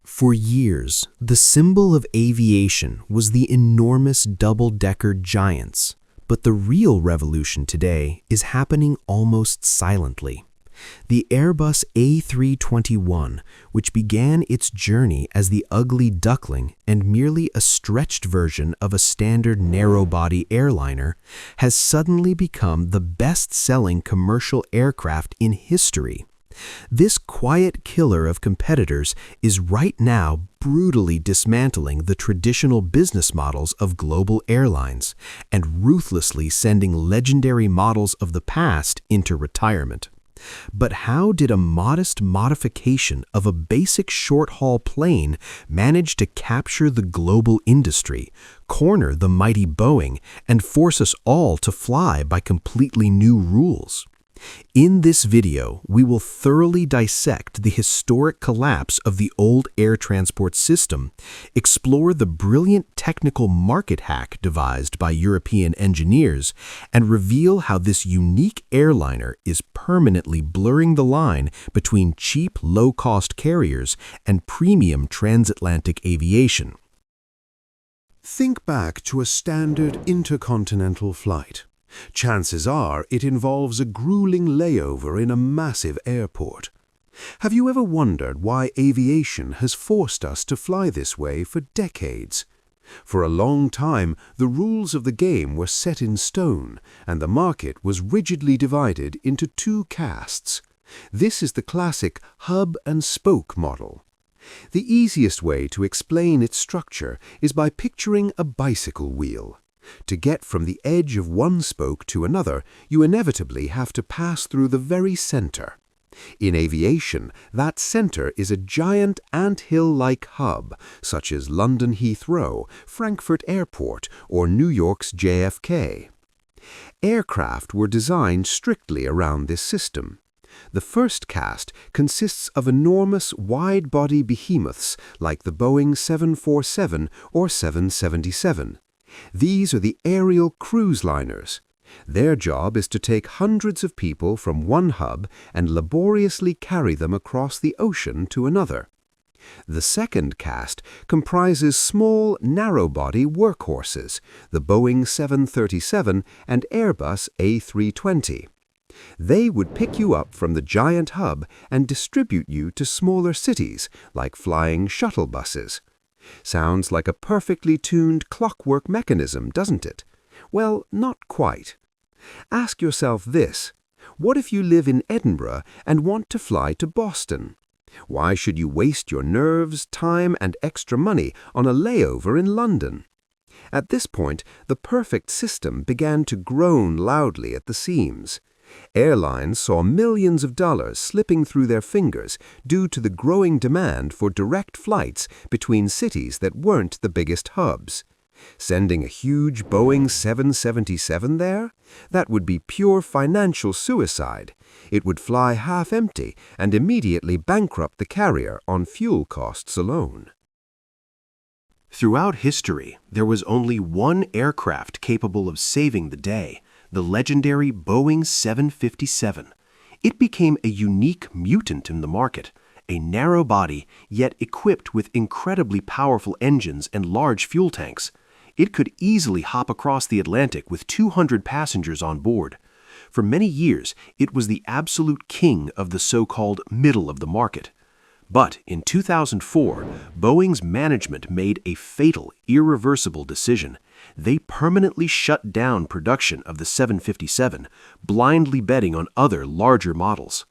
For years, the symbol of aviation was the enormous double-decker giants, but the real revolution today is happening almost silently. The Airbus A321, which began its journey as the ugly duckling and merely a stretched version of a standard narrow-body airliner, has suddenly become the best-selling commercial aircraft in history. This quiet killer of competitors is right now brutally dismantling the traditional business models of global airlines and ruthlessly sending legendary models of the past into retirement. But how did a modest modification of a basic short-haul plane manage to capture the global industry, corner the mighty Boeing, and force us all to fly by completely new rules? In this video, we will thoroughly dissect the historic collapse of the old air transport system, explore the brilliant technical market hack devised by European engineers, and reveal how this unique airliner is permanently blurring the line between cheap, low-cost carriers and premium transatlantic aviation. Think back to a standard intercontinental flight. Chances are it involves a grueling layover in a massive airport. Have you ever wondered why aviation has forced us to fly this way for decades? For a long time, the rules of the game were set in stone, and the market was rigidly divided into two castes. This is the classic hub and spoke model. The easiest way to explain its structure is by picturing a bicycle wheel. To get from the edge of one spoke to another, you inevitably have to pass through the very center. In aviation, that center is a giant ant-hill-like hub, such as London Heathrow, Frankfurt Airport, or New York's JFK. Aircraft were designed strictly around this system. The first caste consists of enormous wide-body behemoths like the Boeing 747 or 777. These are the aerial cruise liners. Their job is to take hundreds of people from one hub and laboriously carry them across the ocean to another. The second caste comprises small, narrow-body workhorses, the Boeing 737 and Airbus A320. They would pick you up from the giant hub and distribute you to smaller cities, like flying shuttle buses. Sounds like a perfectly tuned clockwork mechanism, doesn't it? Well, not quite. Ask yourself this: what if you live in Edinburgh and want to fly to Boston? Why should you waste your nerves, time, and extra money on a layover in London? At this point, the perfect system began to groan loudly at the seams. Airlines saw millions of dollars slipping through their fingers due to the growing demand for direct flights between cities that weren't the biggest hubs. Sending a huge Boeing 777 there? That would be pure financial suicide. It would fly half empty and immediately bankrupt the carrier on fuel costs alone. Throughout history, there was only one aircraft capable of saving the day: the legendary Boeing 757. It became a unique mutant in the market, a narrow body, yet equipped with incredibly powerful engines and large fuel tanks. It could easily hop across the Atlantic with 200 passengers on board. For many years, it was the absolute king of the so-called middle of the market. But in 2004, Boeing's management made a fatal, irreversible decision. They permanently shut down production of the 757, blindly betting on other, larger models.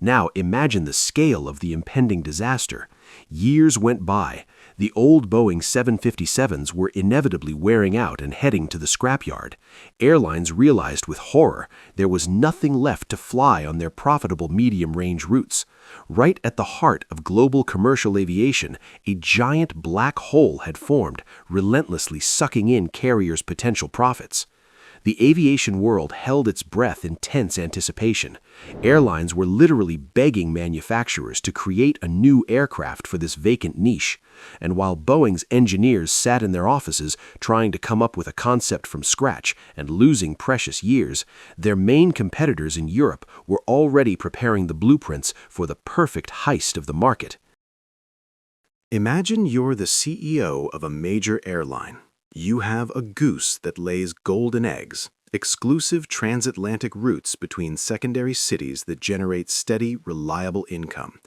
Now imagine the scale of the impending disaster. Years went by. The old Boeing 757s were inevitably wearing out and heading to the scrapyard. Airlines realized with horror there was nothing left to fly on their profitable medium-range routes. Right at the heart of global commercial aviation, a giant black hole had formed, relentlessly sucking in carriers' potential profits. The aviation world held its breath in tense anticipation. Airlines were literally begging manufacturers to create a new aircraft for this vacant niche. And while Boeing's engineers sat in their offices trying to come up with a concept from scratch and losing precious years, their main competitors in Europe were already preparing the blueprints for the perfect heist of the market. Imagine you're the CEO of a major airline. You have a goose that lays golden eggs, exclusive transatlantic routes between secondary cities that generate steady, reliable income.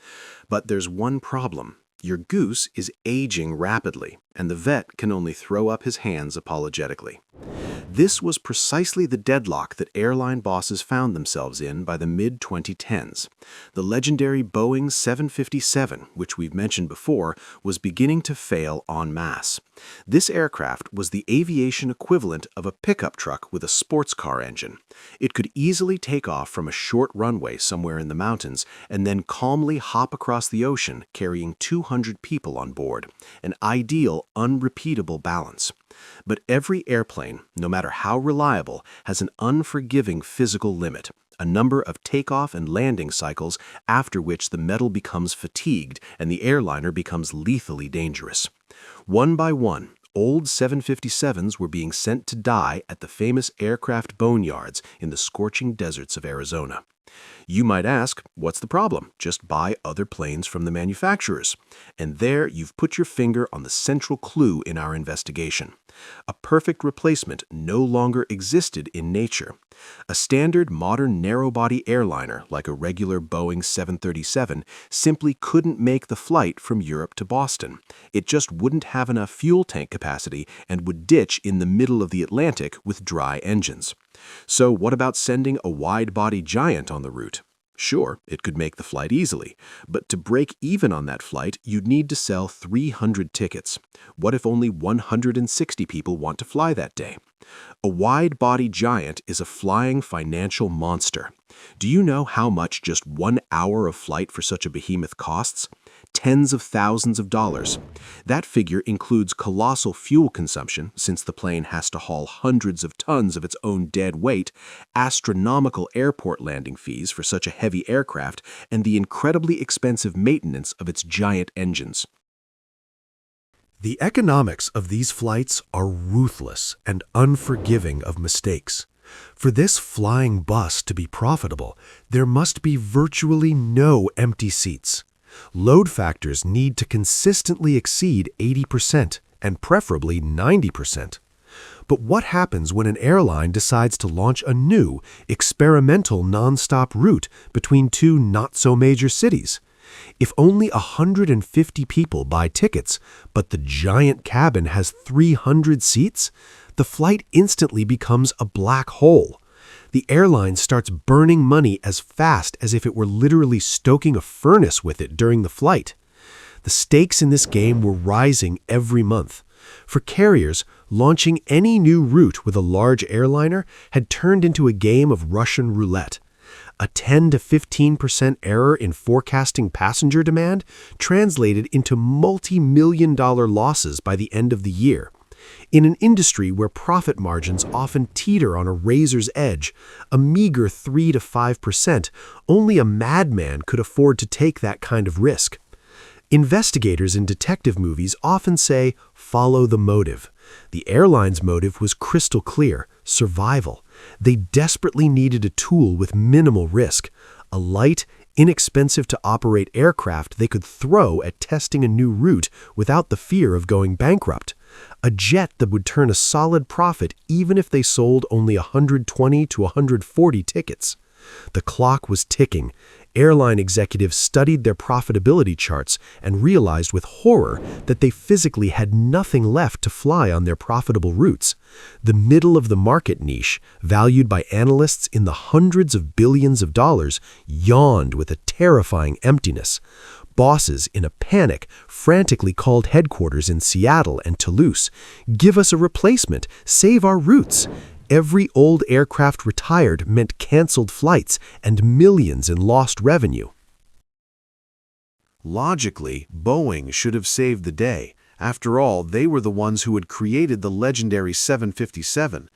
But there's one problem. Your goose is aging rapidly, and the vet can only throw up his hands apologetically. This was precisely the deadlock that airline bosses found themselves in by the mid-2010s. The legendary Boeing 757, which we've mentioned before, was beginning to fail en masse. This aircraft was the aviation equivalent of a pickup truck with a sports car engine. It could easily take off from a short runway somewhere in the mountains and then calmly hop across the ocean carrying 200 people on board, an ideal, unrepeatable balance. But every airplane, no matter how reliable, has an unforgiving physical limit, a number of takeoff and landing cycles after which the metal becomes fatigued and the airliner becomes lethally dangerous. One by one, old 757s were being sent to die at the famous aircraft boneyards in the scorching deserts of Arizona. You might ask, what's the problem? Just buy other planes from the manufacturers. And there you've put your finger on the central clue in our investigation. A perfect replacement no longer existed in nature. A standard modern narrow-body airliner, like a regular Boeing 737, simply couldn't make the flight from Europe to Boston. It just wouldn't have enough fuel tank capacity and would ditch in the middle of the Atlantic with dry engines. So what about sending a wide-body giant on the route? Sure, it could make the flight easily, but to break even on that flight, you'd need to sell 300 tickets. What if only 160 people want to fly that day? A wide-body giant is a flying financial monster. Do you know how much just 1 hour of flight for such a behemoth costs? Tens of thousands of dollars. That figure includes colossal fuel consumption, since the plane has to haul hundreds of tons of its own dead weight, astronomical airport landing fees for such a heavy aircraft, and the incredibly expensive maintenance of its giant engines. The economics of these flights are ruthless and unforgiving of mistakes. For this flying bus to be profitable, there must be virtually no empty seats. Load factors need to consistently exceed 80% and preferably 90%. But what happens when an airline decides to launch a new, experimental nonstop route between two not-so-major cities? If only 150 people buy tickets, but the giant cabin has 300 seats, the flight instantly becomes a black hole. The airline starts burning money as fast as if it were literally stoking a furnace with it during the flight. The stakes in this game were rising every month. For carriers, launching any new route with a large airliner had turned into a game of Russian roulette. A 10 to 15% error in forecasting passenger demand translated into multi-million-dollar losses by the end of the year. In an industry where profit margins often teeter on a razor's edge, a meager 3 to 5%, only a madman could afford to take that kind of risk. Investigators in detective movies often say, follow the motive. The airline's motive was crystal clear: survival. They desperately needed a tool with minimal risk, a light, inexpensive-to-operate aircraft they could throw at testing a new route without the fear of going bankrupt. A jet that would turn a solid profit even if they sold only 120 to 140 tickets. The clock was ticking. Airline executives studied their profitability charts and realized with horror that they physically had nothing left to fly on their profitable routes. The middle-of-the-market niche, valued by analysts in the hundreds of billions of dollars, yawned with a terrifying emptiness. Bosses, in a panic, frantically called headquarters in Seattle and Toulouse. Give us a replacement. Save our routes. Every old aircraft retired meant canceled flights and millions in lost revenue. Logically, Boeing should have saved the day. After all, they were the ones who had created the legendary 757.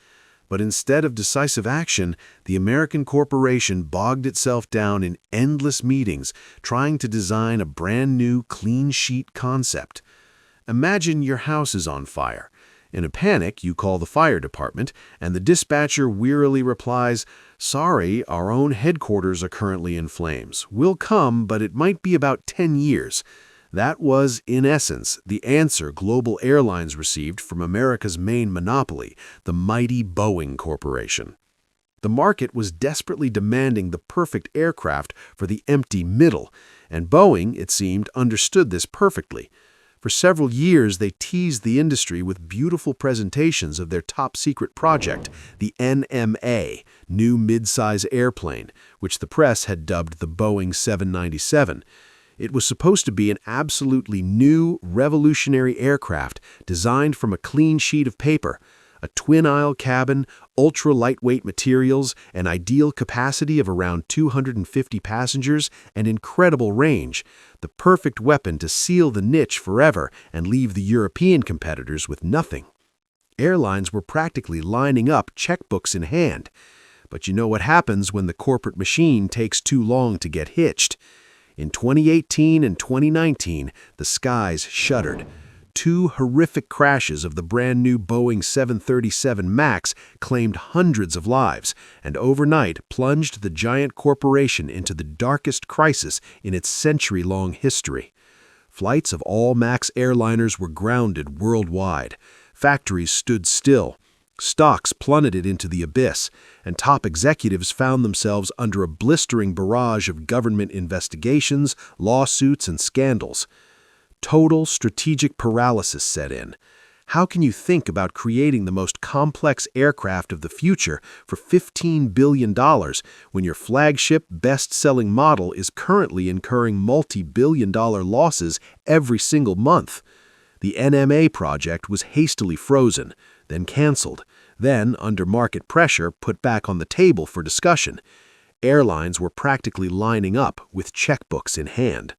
But instead of decisive action, the American corporation bogged itself down in endless meetings trying to design a brand new clean sheet concept. Imagine your house is on fire. In a panic, you call the fire department, and the dispatcher wearily replies, "Sorry, our own headquarters are currently in flames. We'll come, but it might be about 10 years. That was, in essence, the answer global airlines received from America's main monopoly, the mighty Boeing Corporation. The market was desperately demanding the perfect aircraft for the empty middle, and Boeing, it seemed, understood this perfectly. For several years, they teased the industry with beautiful presentations of their top-secret project, the NMA, New Midsize Airplane, which the press had dubbed the Boeing 797. It was supposed to be an absolutely new, revolutionary aircraft designed from a clean sheet of paper. A twin-aisle cabin, ultra-lightweight materials, an ideal capacity of around 250 passengers, and incredible range. The perfect weapon to seal the niche forever and leave the European competitors with nothing. Airlines were practically lining up, checkbooks in hand. But you know what happens when the corporate machine takes too long to get hitched. In 2018 and 2019, the skies shuddered. Two horrific crashes of the brand-new Boeing 737 MAX claimed hundreds of lives, and overnight plunged the giant corporation into the darkest crisis in its century-long history. Flights of all MAX airliners were grounded worldwide. Factories stood still. Stocks plummeted into the abyss, and top executives found themselves under a blistering barrage of government investigations, lawsuits, and scandals. Total strategic paralysis set in. How can you think about creating the most complex aircraft of the future for $15 billion when your flagship best-selling model is currently incurring multi-billion-dollar losses every single month? The NMA project was hastily frozen, then canceled, then, under market pressure, put back on the table for discussion. Airlines were practically lining up with checkbooks in hand.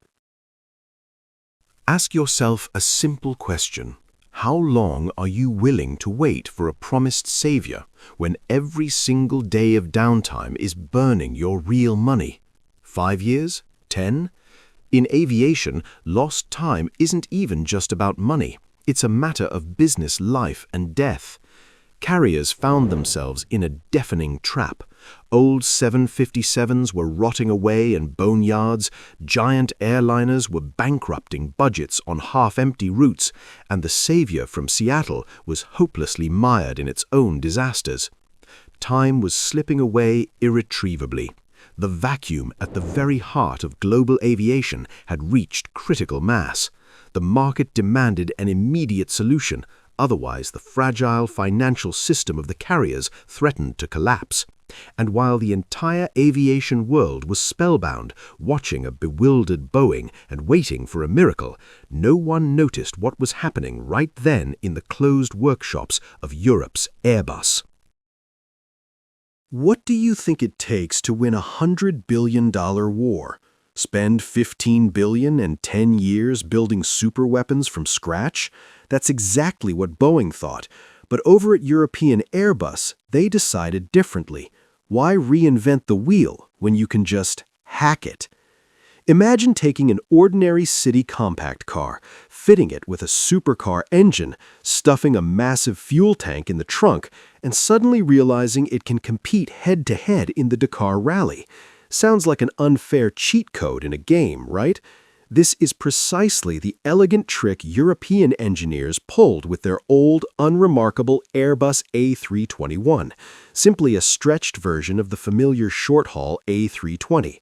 Ask yourself a simple question. How long are you willing to wait for a promised savior when every single day of downtime is burning your real money? 5 years? 10? In aviation, lost time isn't even just about money. It's a matter of business life and death. Carriers found themselves in a deafening trap. Old 757s were rotting away in boneyards, giant airliners were bankrupting budgets on half-empty routes, and the savior from Seattle was hopelessly mired in its own disasters. Time was slipping away irretrievably. The vacuum at the very heart of global aviation had reached critical mass. The market demanded an immediate solution, otherwise the fragile financial system of the carriers threatened to collapse. And while the entire aviation world was spellbound, watching a bewildered Boeing and waiting for a miracle, no one noticed what was happening right then in the closed workshops of Europe's Airbus. What do you think it takes to win a $100 billion war? Spend $15 billion and 10 years building superweapons from scratch? That's exactly what Boeing thought. But over at European Airbus, they decided differently. Why reinvent the wheel when you can just hack it? Imagine taking an ordinary city compact car, fitting it with a supercar engine, stuffing a massive fuel tank in the trunk, and suddenly realizing it can compete head-to-head in the Dakar Rally. Sounds like an unfair cheat code in a game, right? This is precisely the elegant trick European engineers pulled with their old, unremarkable Airbus A321, simply a stretched version of the familiar short-haul A320.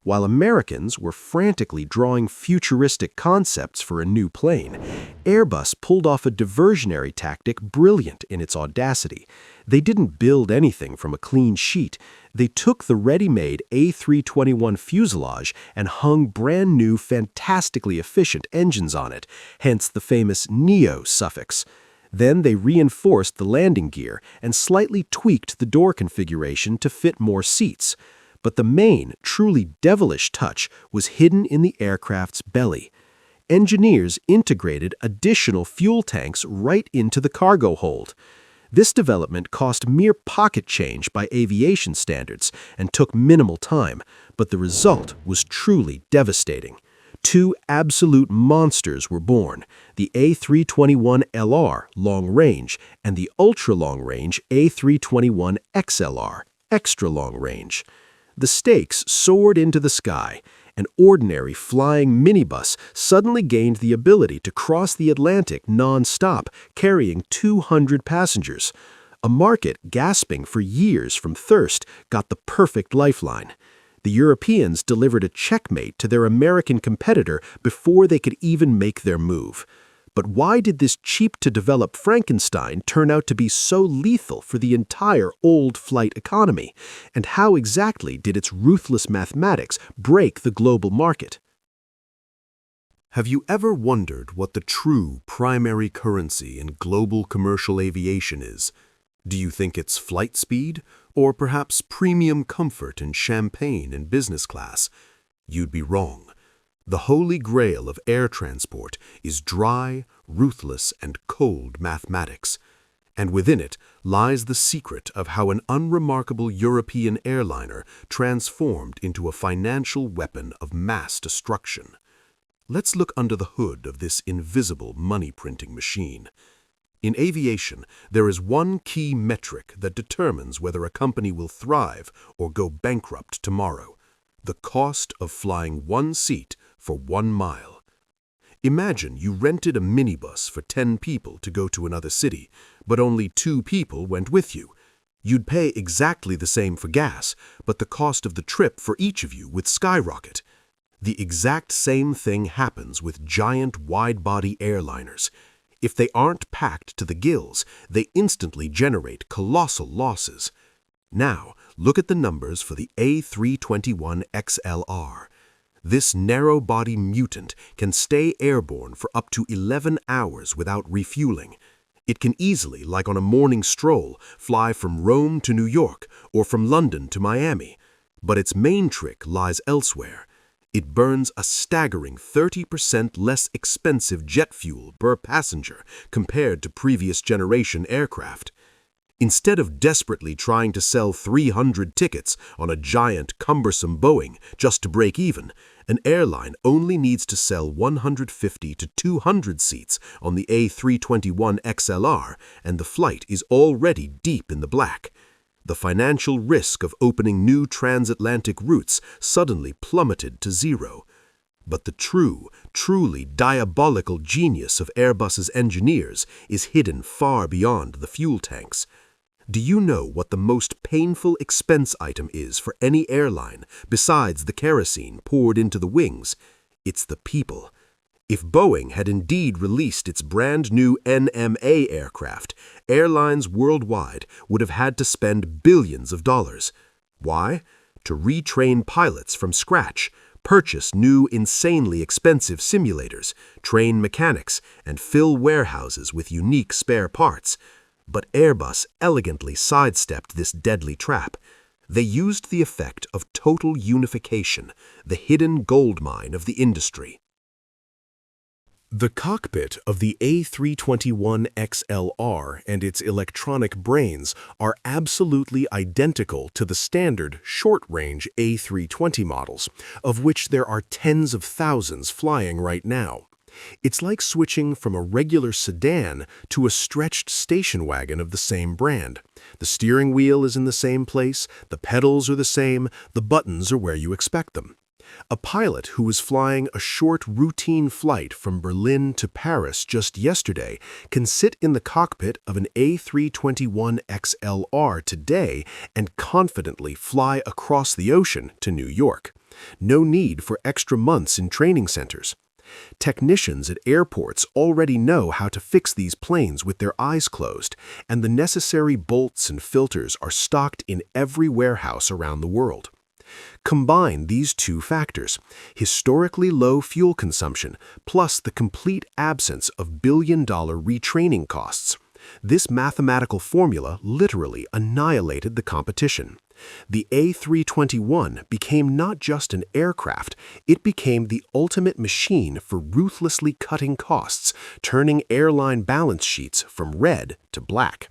While Americans were frantically drawing futuristic concepts for a new plane, Airbus pulled off a diversionary tactic brilliant in its audacity. They didn't build anything from a clean sheet. They took the ready-made A321 fuselage and hung brand-new, fantastically efficient engines on it, hence the famous "neo" suffix. Then they reinforced the landing gear and slightly tweaked the door configuration to fit more seats. But the main, truly devilish touch was hidden in the aircraft's belly. Engineers integrated additional fuel tanks right into the cargo hold. This development cost mere pocket change by aviation standards and took minimal time, but the result was truly devastating. Two absolute monsters were born, the A321LR long range and the ultra-long range A321XLR extra long range. The stakes soared into the sky, an ordinary flying minibus suddenly gained the ability to cross the Atlantic non-stop, carrying 200 passengers. A market gasping for years from thirst got the perfect lifeline. The Europeans delivered a checkmate to their American competitor before they could even make their move. But why did this cheap-to-develop Frankenstein turn out to be so lethal for the entire old flight economy? And how exactly did its ruthless mathematics break the global market? Have you ever wondered what the true primary currency in global commercial aviation is? Do you think it's flight speed, or perhaps premium comfort and champagne in business class? You'd be wrong. The holy grail of air transport is dry, ruthless, and cold mathematics. And within it lies the secret of how an unremarkable European airliner transformed into a financial weapon of mass destruction. Let's look under the hood of this invisible money-printing machine. In aviation, there is one key metric that determines whether a company will thrive or go bankrupt tomorrow: the cost of flying one seat for 1 mile. Imagine you rented a minibus for 10 people to go to another city, but only 2 people went with you. You'd pay exactly the same for gas, but the cost of the trip for each of you would skyrocket. The exact same thing happens with giant wide-body airliners. If they aren't packed to the gills, they instantly generate colossal losses. Now, look at the numbers for the A321 XLR. This narrow-body mutant can stay airborne for up to 11 hours without refueling. It can easily, like on a morning stroll, fly from Rome to New York or from London to Miami. But its main trick lies elsewhere. It burns a staggering 30% less expensive jet fuel per passenger compared to previous generation aircraft. Instead of desperately trying to sell 300 tickets on a giant, cumbersome Boeing just to break even, an airline only needs to sell 150 to 200 seats on the A321 XLR, and the flight is already deep in the black. The financial risk of opening new transatlantic routes suddenly plummeted to zero. But the truly diabolical genius of Airbus's engineers is hidden far beyond the fuel tanks. Do you know what the most painful expense item is for any airline besides the kerosene poured into the wings? It's the people. If Boeing had indeed released its brand new NMA aircraft, airlines worldwide would have had to spend billions of dollars. Why? To retrain pilots from scratch, purchase new insanely expensive simulators, train mechanics, and fill warehouses with unique spare parts. But Airbus elegantly sidestepped this deadly trap. They used the effect of total unification, the hidden goldmine of the industry. The cockpit of the A321 XLR and its electronic brains are absolutely identical to the standard short-range A320 models, of which there are tens of thousands flying right now. It's like switching from a regular sedan to a stretched station wagon of the same brand. The steering wheel is in the same place, the pedals are the same, the buttons are where you expect them. A pilot who was flying a short routine flight from Berlin to Paris just yesterday can sit in the cockpit of an A321 XLR today and confidently fly across the ocean to New York. No need for extra months in training centers. Technicians at airports already know how to fix these planes with their eyes closed, and the necessary bolts and filters are stocked in every warehouse around the world. Combine these two factors, historically low fuel consumption plus the complete absence of billion-dollar retraining costs. This mathematical formula literally annihilated the competition. The A321 became not just an aircraft, it became the ultimate machine for ruthlessly cutting costs, turning airline balance sheets from red to black.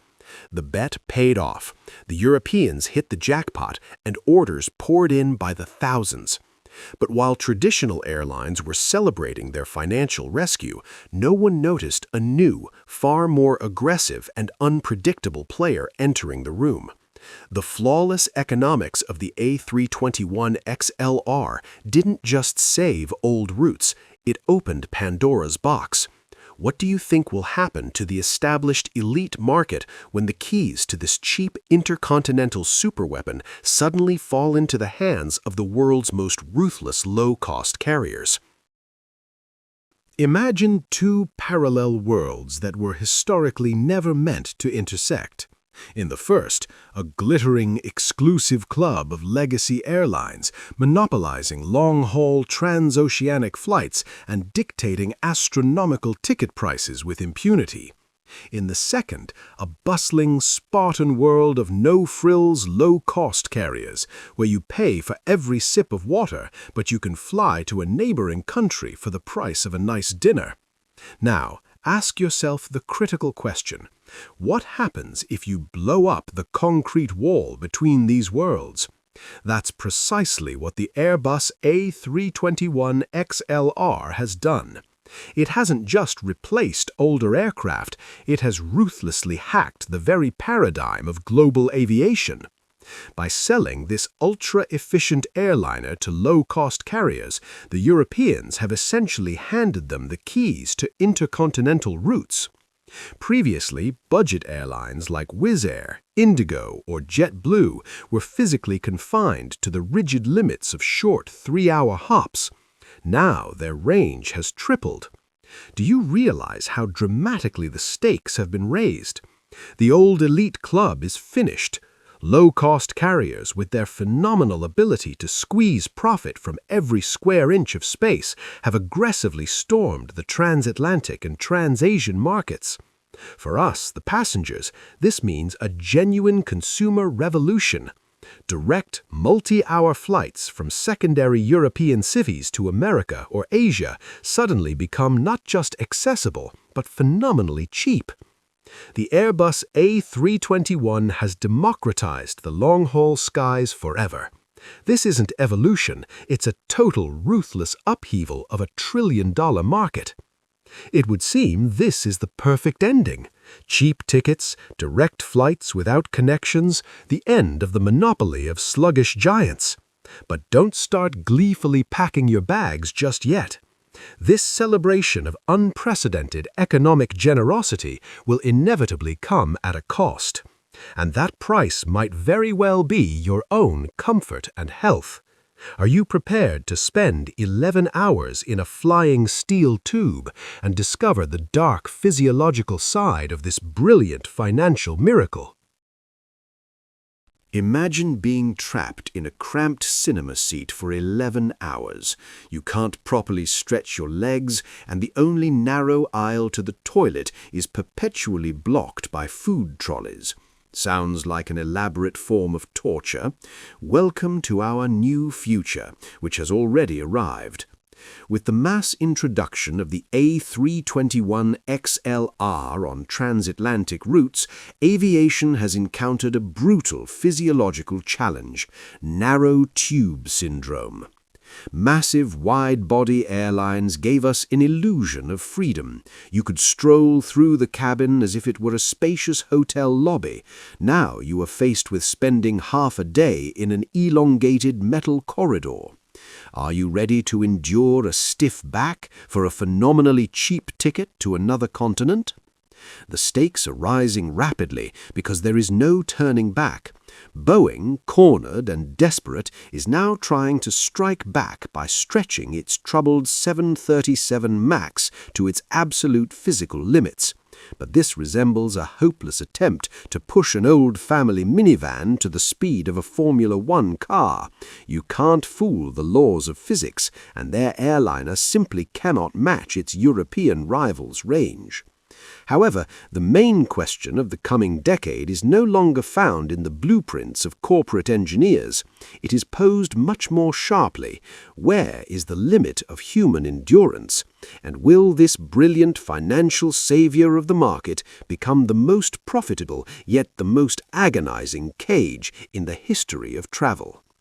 The bet paid off. The Europeans hit the jackpot, and orders poured in by the thousands. But while traditional airlines were celebrating their financial rescue, no one noticed a new, far more aggressive and unpredictable player entering the room. The flawless economics of the A321XLR didn't just save old routes, it opened Pandora's box. What do you think will happen to the established elite market when the keys to this cheap intercontinental superweapon suddenly fall into the hands of the world's most ruthless low-cost carriers? Imagine two parallel worlds that were historically never meant to intersect. In the first, a glittering, exclusive club of legacy airlines, monopolizing long-haul transoceanic flights and dictating astronomical ticket prices with impunity. In the second, a bustling, Spartan world of no-frills, low-cost carriers, where you pay for every sip of water, but you can fly to a neighboring country for the price of a nice dinner. Now, ask yourself the critical question. What happens if you blow up the concrete wall between these worlds? That's precisely what the Airbus A321 XLR has done. It hasn't just replaced older aircraft, it has ruthlessly hacked the very paradigm of global aviation. By selling this ultra-efficient airliner to low-cost carriers, the Europeans have essentially handed them the keys to intercontinental routes. Previously, budget airlines like Wizz Air, Indigo, or JetBlue were physically confined to the rigid limits of short 3-hour hops. Now their range has tripled. Do you realize how dramatically the stakes have been raised? The old elite club is finished. Low-cost carriers, with their phenomenal ability to squeeze profit from every square inch of space, have aggressively stormed the transatlantic and transasian markets. For us, the passengers, this means a genuine consumer revolution. Direct, multi-hour flights from secondary European cities to America or Asia suddenly become not just accessible, but phenomenally cheap. The Airbus A321 has democratized the long-haul skies forever. This isn't evolution, it's a total ruthless upheaval of a trillion-dollar market. It would seem this is the perfect ending. Cheap tickets, direct flights without connections, the end of the monopoly of sluggish giants. But don't start gleefully packing your bags just yet. This celebration of unprecedented economic generosity will inevitably come at a cost. And that price might very well be your own comfort and health. Are you prepared to spend 11 hours in a flying steel tube and discover the dark physiological side of this brilliant financial miracle? Imagine being trapped in a cramped cinema seat for 11 hours. You can't properly stretch your legs, and the only narrow aisle to the toilet is perpetually blocked by food trolleys. Sounds like an elaborate form of torture? Welcome to our new future, which has already arrived. With the mass introduction of the A321XLR on transatlantic routes, aviation has encountered a brutal physiological challenge: narrow tube syndrome. Massive wide-body airlines gave us an illusion of freedom. You could stroll through the cabin as if it were a spacious hotel lobby. Now you are faced with spending half a day in an elongated metal corridor. Are you ready to endure a stiff back for a phenomenally cheap ticket to another continent? The stakes are rising rapidly because there is no turning back. Boeing, cornered and desperate, is now trying to strike back by stretching its troubled 737 MAX to its absolute physical limits. But this resembles a hopeless attempt to push an old family minivan to the speed of a Formula One car. You can't fool the laws of physics, and their airliner simply cannot match its European rival's range. However, the main question of the coming decade is no longer found in the blueprints of corporate engineers. It is posed much more sharply. Where is the limit of human endurance? And will this brilliant financial savior of the market become the most profitable yet the most agonizing cage in the history of travel?